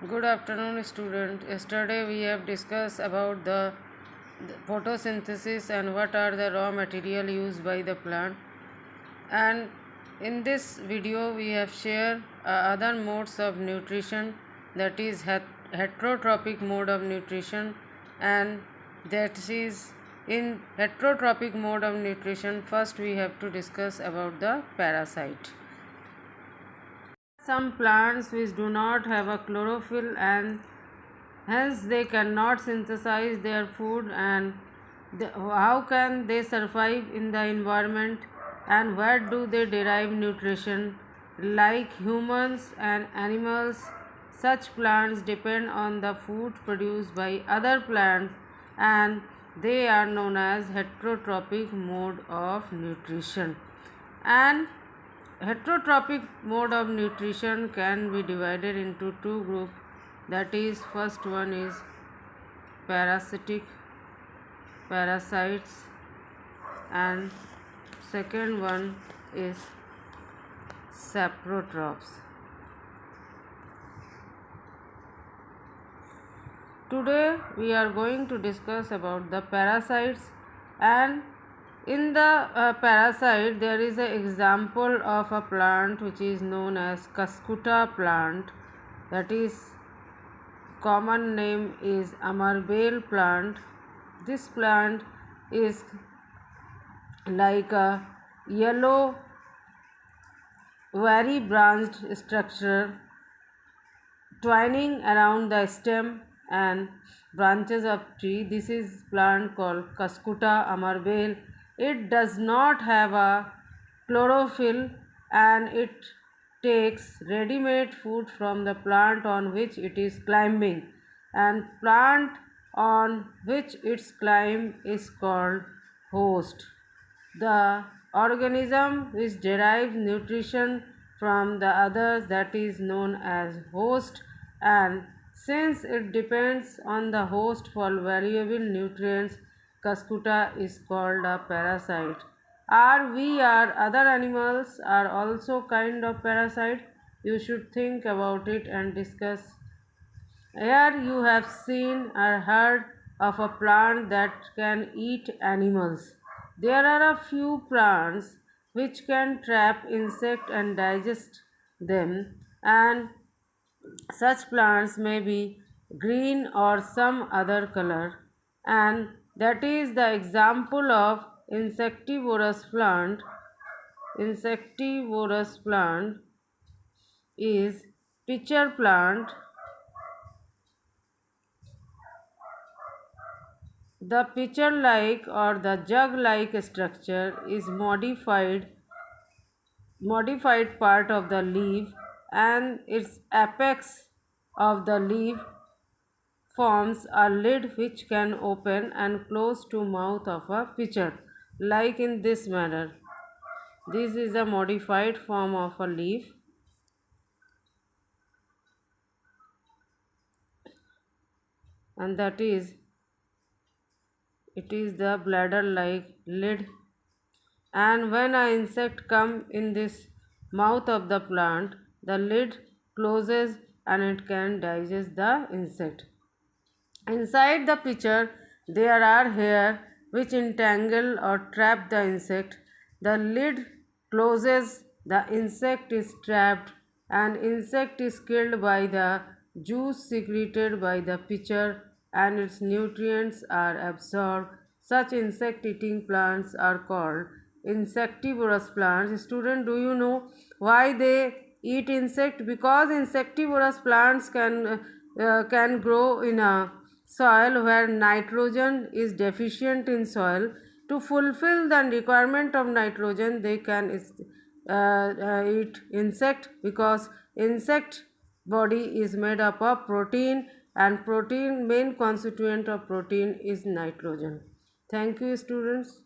Good afternoon, student. Yesterday we have discussed about the photosynthesis and what are the raw material used by the plant. And in this video we have shared other modes of nutrition, that is heterotrophic mode of nutrition, and that is in heterotrophic mode of nutrition. First we have to discuss about the parasite. Some plants which do not have a chlorophyll and hence they cannot synthesize their food, and how can they survive in the environment, and where do they derive nutrition? Like humans and animals, such plants depend on the food produced by other plants, and they are known as heterotrophic mode of nutrition. And heterotrophic mode of nutrition can be divided into two groups, that is, first one is parasites, and second one is saprotrophs. Today we are going to discuss about the parasites, and in the parasite there is an example of a plant which is known as Cuscuta plant, that is common name is Amarbale plant. This plant is like a yellow very branched structure twining around the stem and branches of tree. This is plant called Cuscuta amarbale. It does not have a chlorophyll, and it takes ready-made food from the plant on which it is climbing, and plant on which its climb is called host. The organism which derives nutrition from the others, that is known as host, and since it depends on the host for valuable nutrients, Cuscuta is called a parasite. Other animals are also kind of parasite. You should think about it and discuss. Here you have seen or heard of a plant that can eat animals. There are a few plants which can trap insects and digest them, and such plants may be green or some other color, and that is the example of insectivorous plant. Insectivorous plant is pitcher plant. The pitcher-like or the jug-like structure is modified part of the leaf, and its apex of the leaf forms a lid which can open and close to mouth of a pitcher, like in this manner. This is a modified form of a leaf, and that is it is the bladder like lid, and when an insect come in this mouth of the plant, the lid closes and it can digest the insect. Inside the pitcher there are hair which entangle or trap the insect. The lid closes, the insect is trapped, and insect is killed by the juice secreted by the pitcher, and its nutrients are absorbed. Such insect eating plants are called insectivorous plants. Student, do you know why they eat insect? Because insectivorous plants can grow in a soil where nitrogen is deficient in soil. To fulfill the requirement of nitrogen, they can eat insect, because insect body is made up of protein, and protein, main constituent of protein is nitrogen. Thank you, students.